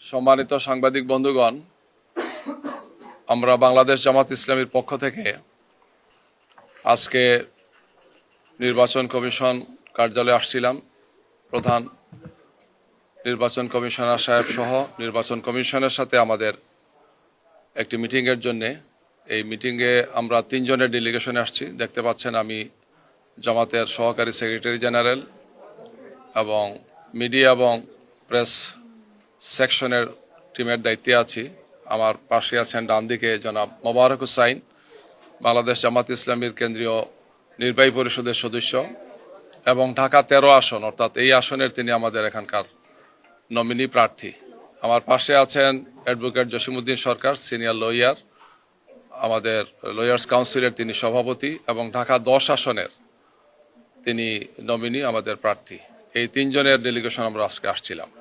সম্মানিত সাংবাদিক বন্ধুগণ, আমরা বাংলাদেশ জামাত ইসলামীর পক্ষ থেকে আজকে নির্বাচন কমিশন কার্যালয়ে আসছিলাম। প্রধান নির্বাচন কমিশনার সাহেব সহ নির্বাচন কমিশনের সাথে আমাদের একটি মিটিংয়ের জন্যে। এই মিটিংয়ে আমরা 3 জনের ডেলিগেশনে আসছি। দেখতে পাচ্ছেন আমি জামাতের সহকারী সেক্রেটারি জেনারেল এবং মিডিয়া এবং প্রেস সেকশনের টিমের দায়িত্বে আছি। আমার পাশে আছেন ডান দিকে জনাব মোবারক হুসাইন, বাংলাদেশ জামাত ইসলামীর কেন্দ্রীয় নির্বাহী পরিষদের সদস্য এবং ঢাকা 13 আসন, অর্থাৎ এই আসনের তিনি আমাদের এখানকার নমিনি প্রার্থী। আমার পাশে আছেন অ্যাডভোকেট জসিমউদ্দিন সরকার, সিনিয়র লয়ার, আমাদের লয়ার্স কাউন্সিলের তিনি সভাপতি এবং ঢাকা 10 আসনের তিনি নমিনি আমাদের প্রার্থী। এই 3 জনের ডেলিগেশন আমরা আজকে আসছিলাম।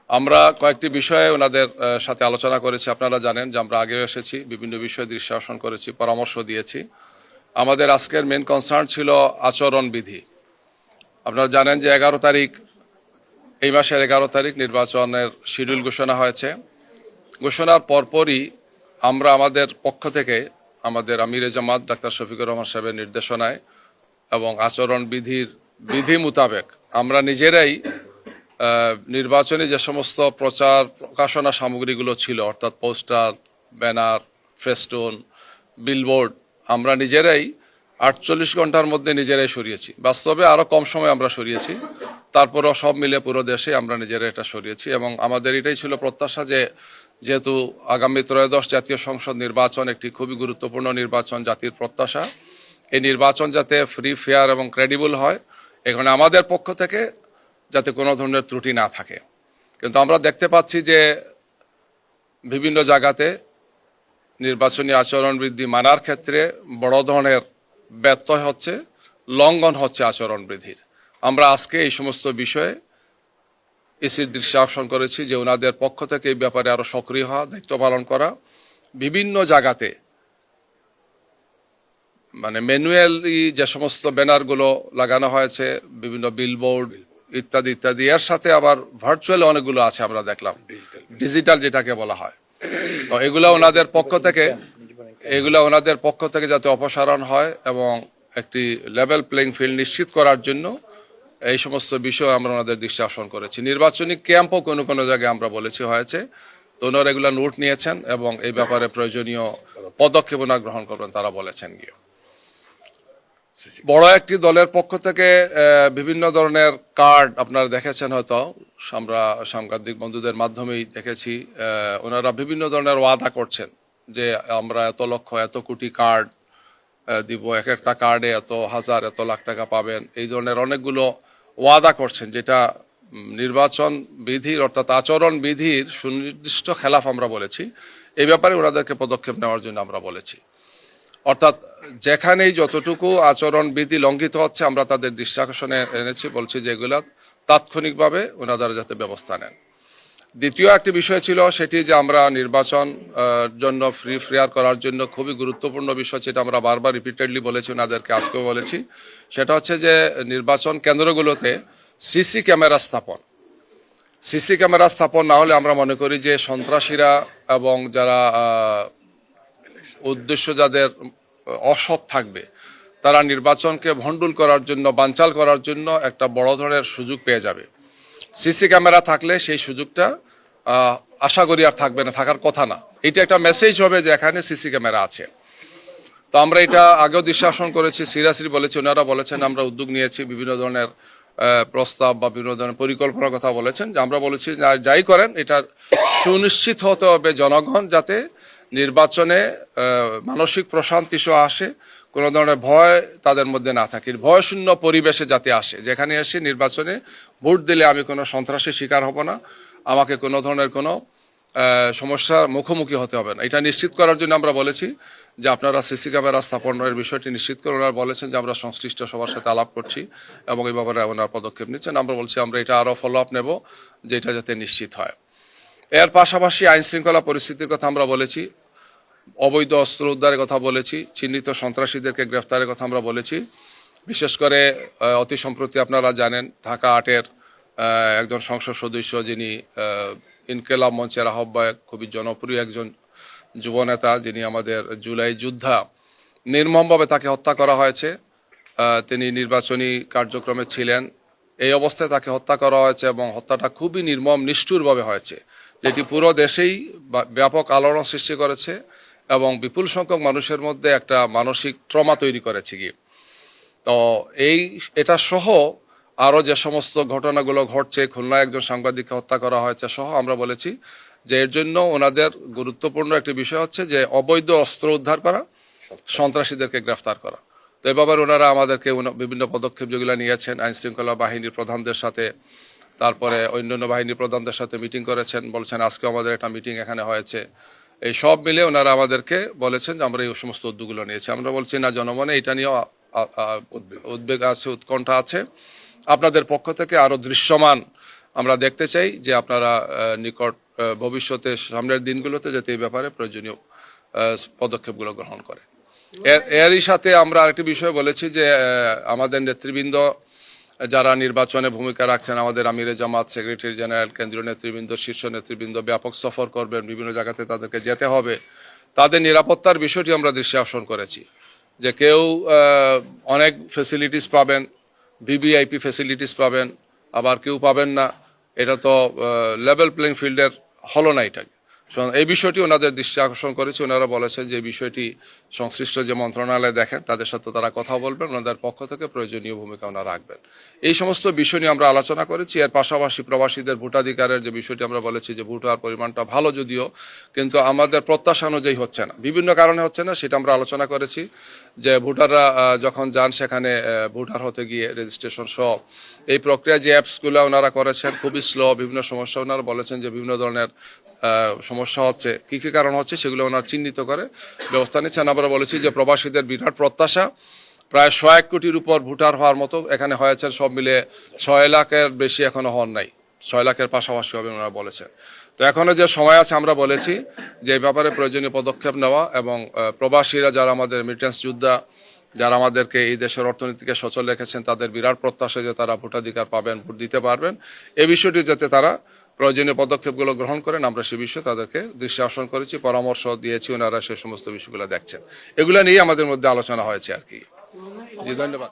আমরা কয়েকটি বিষয়ে ওনাদের সাথে আলোচনা করেছি। আপনারা জানেন যে আমরা আগেও এসেছি, বিভিন্ন বিষয়ে দৃষ্টি আকর্ষণ করেছি, পরামর্শ দিয়েছি। আমাদের আজকের মেন কনসার্ন ছিল আচরণবিধি। আপনারা জানেন যে 11 তারিখ, এই মাসের 11 তারিখ নির্বাচনের শিডিউল ঘোষণা হয়েছে। ঘোষণার পরপরই আমরা আমাদের পক্ষ থেকে আমাদের আমিরে জামাত ডাক্তার শফিকুর রহমান সাহেবের নির্দেশনায় এবং আচরণবিধির বিধি মোতাবেক আমরা নিজেরাই নির্বাচনে যে সমস্ত প্রচার প্রকাশনা সামগ্রীগুলো ছিল, অর্থাৎ পোস্টার, ব্যানার, ফেস্টুন, বিলবোর্ড, আমরা নিজেরাই 48 ঘন্টার মধ্যে নিজেরাই সরিয়েছি। বাস্তবে আরো কম সময় আমরা সরিয়েছি, তারপরও সব মিলে পুরো দেশে আমরা নিজেরাই এটা সরিয়েছি। এবং আমাদের এটাই ছিল প্রত্যাশা যে যেহেতু আগামী 13শ জাতীয় সংসদ নির্বাচন একটি খুবই গুরুত্বপূর্ণ নির্বাচন, জাতির প্রত্যাশা, এই নির্বাচন যাতে ফ্রি, ফেয়ার এবং ক্রেডিবল হয়, এখানে আমাদের পক্ষ থেকে যাতে কোনো ধরনের ত্রুটি না থাকে। কিন্তু আমরা দেখতে পাচ্ছি যে বিভিন্ন জায়গাতে নির্বাচনী আচরণবিধি মানার ক্ষেত্রে বড় ধরনের ব্যত্যয় হচ্ছে, লঙ্ঘন হচ্ছে আচরণবিধির। আমরা আজকে এই সমস্ত বিষয়ে ইসির দৃষ্টি আকর্ষণ করেছি যে ওনাদের পক্ষ থেকে এই ব্যাপারে আরো সক্রিয় হওয়া, দায়িত্ব পালন করা। বিভিন্ন জায়গাতে মানে ম্যানুয়ালি যে সমস্ত ব্যানারগুলো লাগানো হয়েছে, বিভিন্ন বিলবোর্ড ইত্যাদি ইত্যাদি, এর সাথে আবার ভার্চুয়াল অনেকগুলো আছে, আমরা দেখলাম ডিজিটাল যেটাকে বলা হয়। তো এগুলা ওনাদের পক্ষ থেকে যাতে অপসারণ হয় এবং একটি লেভেল প্লেইং ফিল্ড নিশ্চিত করার জন্য এই সমস্ত বিষয় আমরা ওনাদের দৃষ্টি আকর্ষণ করেছি। নির্বাচনী ক্যাম্পও কোনো কোনো জায়গায় আমরা বলেছি হয়েছে, তো ওনারা এগুলা নোট নিয়েছেন এবং এই ব্যাপারে প্রয়োজনীয় পদক্ষেপ ওনারা গ্রহণ করবেন, তারা বলেছেন গিয়ে। বড় একটি দলের পক্ষ থেকে বিভিন্ন ধরনের কার্ড আপনারা দেখেছেন, হয়তো আমরা সাংবাদিক বন্ধুদের মাধ্যমেই দেখেছি। ওনারা বিভিন্ন ধরনের ওয়াদা করছেন যে আমরা এত লক্ষ, এত কোটি কার্ড দিব, এক একটা কার্ডে এত হাজার, এত লাখ টাকা পাবেন, এই ধরনের অনেকগুলো ওয়াদা করছেন, যেটা নির্বাচন বিধির অর্থাৎ আচরণ বিধির সুনির্দিষ্ট খেলাফ আমরা বলেছি। এই ব্যাপারে ওনাদেরকে পদক্ষেপ নেওয়ার জন্য আমরা বলেছি। অর্থাৎ যেখানেই যতটুকু আচরণ বিধি লঙ্ঘিত হচ্ছে আমরা তাদের দৃষ্টি আকর্ষণে এনেছি, বলছি যে এগুলা তাৎক্ষণিকভাবে ওনারা যাতে ব্যবস্থা নেন। দ্বিতীয় একটি বিষয় ছিল সেটি যে আমরা নির্বাচন জন্য ফ্রি ফেয়ার করার জন্য খুবই গুরুত্বপূর্ণ বিষয়, যেটা আমরা বারবার রিপিটেডলি বলেছি, ওনাদেরকে আজকেও বলেছি, সেটা হচ্ছে যে নির্বাচন কেন্দ্রগুলোতে সিসি ক্যামেরা স্থাপন। সিসি ক্যামেরা স্থাপন না হলে আমরা মনে করি যে সন্ত্রাসীরা এবং যারা উদ্দেশ্য যাদের অসৎ থাকবে, তারা নির্বাচনকে ভণ্ডুল করার জন্য, বানচাল করার জন্য একটা বড় ধরনের সুযোগ পেয়ে যাবে। সিসি ক্যামেরা থাকলে সেই সুযোগটা আশা করি আর থাকবে না, থাকার কথা না। এটা একটা মেসেজ হবে যে এখানে সিসি ক্যামেরা আছে। তো আমরা এটা আগেও দৃষ্টি আকর্ষণ করেছি, সিরিয়াসলি বলেছি, ওনারা বলেছেন, আমরা উদ্যোগ নিয়েছি, বিভিন্ন ধরনের প্রস্তাব বা বিভিন্ন ধরনের পরিকল্পনার কথা বলেছেন। যে আমরা বলেছি যাই করেন এটা সুনিশ্চিত হতে হবে জনগণ যাতে নির্বাচনে মানসিক প্রশান্তি সহ আসে, কোনো ধরনের ভয় তাদের মধ্যে না থাকে, ভয়শূন্য পরিবেশে যাতে আসে, যেখানে এসে নির্বাচনে ভোট দিলে আমি কোনো সন্ত্রাসের শিকার হব না, আমাকে কোনো ধরনের কোনো সমস্যার মুখোমুখি হতে হবে না। এটা নিশ্চিত করার জন্য আমরা বলেছি যে আপনারা সিসি ক্যামেরা স্থাপনের বিষয়টি নিশ্চিত করে। ওনারা বলেছেন যে আমরা সংশ্লিষ্ট সবার সাথে আলাপ করছি এবং এই ব্যাপারে ওনারা পদক্ষেপ নিচ্ছেন। আমরা বলছি আমরা এটা আরও ফলো আপ নেব, যে এটা যাতে নিশ্চিত হয়। এর পাশাপাশি আইন শৃঙ্খলা পরিস্থিতির কথা আমরা বলেছি, অবৈধ অস্ত্র উদ্ধারের কথা বলেছি, চিহ্নিত সন্ত্রাসীদেরকে গ্রেফতারের কথা আমরা বলেছি। বিশেষ করে অতি সম্প্রতি আপনারা জানেন ঢাকা 8-এর একজন সংসদ সদস্য যিনি ইনকিলাব মঞ্চের আহ্বায়ক, খুবই জনপ্রিয় একজন যুবনেতা, যিনি আমাদের জুলাই যোদ্ধা। নির্মমভাবে তাকে হত্যা করা হয়েছে। তিনি নির্বাচনী কার্যক্রমে ছিলেন, এই অবস্থায় তাকে হত্যা করা হয়েছে এবং হত্যাটা খুবই নির্মম নিষ্ঠুরভাবে হয়েছে, যেটি পুরো দেশেই ব্যাপক আলোড়ন সৃষ্টি করেছে এবং বিপুল সংখ্যক মানুষের মধ্যে একটা মানসিক ট্রমা তৈরি করেছে কি। তো এটা সহ আরো যে সমস্ত ঘটনাগুলো ঘটছে, খুলনায় একজন সাংবাদিককে হত্যা করা হয়েছে সহ, আমরা বলেছি যে এর জন্য ওনাদের গুরুত্বপূর্ণ একটি বিষয় হচ্ছে যে অবৈধ অস্ত্র উদ্ধার করা, সন্ত্রাসীদেরকে গ্রেফতার করা। তো এই ব্যাপারে ওনারা আমাদেরকে বিভিন্ন পদক্ষেপ যেগুলো নিয়েছেন, আইন শৃঙ্খলা বাহিনীর প্রধানদের সাথে, তারপরে অন্যান্য বাহিনীর প্রধানদের সাথে মিটিং করেছেন, বলছেন আজকে আমাদের একটা মিটিং এখানে হয়েছে। এই সব মিলে ওনারা আমাদেরকে বলেছেন যে আমরা এই সমস্ত উদ্যোগগুলো নিয়েছি। আমরা বলছি না, জনমনে এটা নিয়েও উদ্বেগ আছে, উৎকণ্ঠা আছে। আপনাদের পক্ষ থেকে আরো দৃশ্যমান আমরা দেখতে চাই যে আপনারা নিকট ভবিষ্যতে সামনের দিনগুলোতে যাতে এই ব্যাপারে প্রয়োজনীয় পদক্ষেপগুলো গ্রহণ করে। এরই সাথে আমরা আরেকটি বিষয় বলেছি যে আমাদের নেতৃবৃন্দ যারা নির্বাচনে ভূমিকা রাখছেন, আমাদের আমিরে জামাত, সেক্রেটারি জেনারেল, কেন্দ্রীয় নেতৃবৃন্দ, শীর্ষ নেতৃবৃন্দ ব্যাপক সফর করবেন, বিভিন্ন জায়গাতে তাদেরকে যেতে হবে। তাদের নিরাপত্তার বিষয়টি আমরা দৃষ্টি আকর্ষণ করেছি যে কেউ অনেক ফেসিলিটিস পাবেন, ভিভিআইপি ফেসিলিটিস পাবেন, আবার কেউ পাবেন না। এটা তো লেভেল প্লেইং ফিল্ডের হলো না। এটা এই বিষয়টি ওনাদের দৃষ্টি আকর্ষণ করেছে। ওনারা বলেছেন যে এই বিষয়টি সংশ্লিষ্ট যে মন্ত্রণালয় দেখেন তাদের সাথে তারা কথা বলবেন, ওনাদের পক্ষ থেকে প্রয়োজনীয় ভূমিকা ওনারা রাখবেন। এই সমস্ত বিষয় নিয়ে আমরা আলোচনা করেছি। এর পাশাপাশি প্রবাসীদের ভোটাধিকারের যে বিষয়টি আমরা বলেছি যে ভোট হওয়ার পরিমাণটা ভালো যদিও, কিন্তু আমাদের প্রত্যাশা অনুযায়ী হচ্ছে না, বিভিন্ন কারণে হচ্ছে না, সেটা আমরা আলোচনা করেছি। যে ভোটাররা যখন যান সেখানে ভোটার হতে গিয়ে রেজিস্ট্রেশন সহ এই প্রক্রিয়া যে অ্যাপসগুলো ওনারা করেছেন খুবই স্লো, বিভিন্ন সমস্যা ওনারা বলেছেন যে বিভিন্ন ধরনের সমস্যা হচ্ছে, কি কি কারণ হচ্ছে সেগুলো ওনারা চিহ্নিত করে ব্যবস্থা নিচ্ছেন। আমরা বলেছি যে প্রবাসীদের বিরাট প্রত্যাশা, প্রায় 101 কোটির উপর ভোটার হওয়ার মতো এখানে হয়েছে, সব মিলে 6 লাখের বেশি এখনো হন নাই, 6 লাখের পাশাপাশি হবে ওনারা বলেছেন। তো এখনো যে সময় আছে আমরা বলেছি যে এই ব্যাপারে প্রয়োজনীয় পদক্ষেপ নেওয়া এবং প্রবাসীরা যারা আমাদের রেমিটেন্স যোদ্ধা, যারা আমাদেরকে এই দেশের অর্থনীতিকে সচল রেখেছেন, তাদের বিরাট প্রত্যাশা যে তারা ভোটাধিকার পাবেন, ভোট দিতে পারবেন, এই বিষয়টি যাতে তারা প্রয়োজনীয় পদক্ষেপগুলো গ্রহণ করেন আমরা সে বিষয়ে তাদেরকে দৃষ্টি আকর্ষণ করেছি, পরামর্শ দিয়েছি, ওনারা সে সমস্ত বিষয়গুলো দেখছেন। এগুলো নিয়ে আমাদের মধ্যে আলোচনা হয়েছে আর কি। জি, ধন্যবাদ।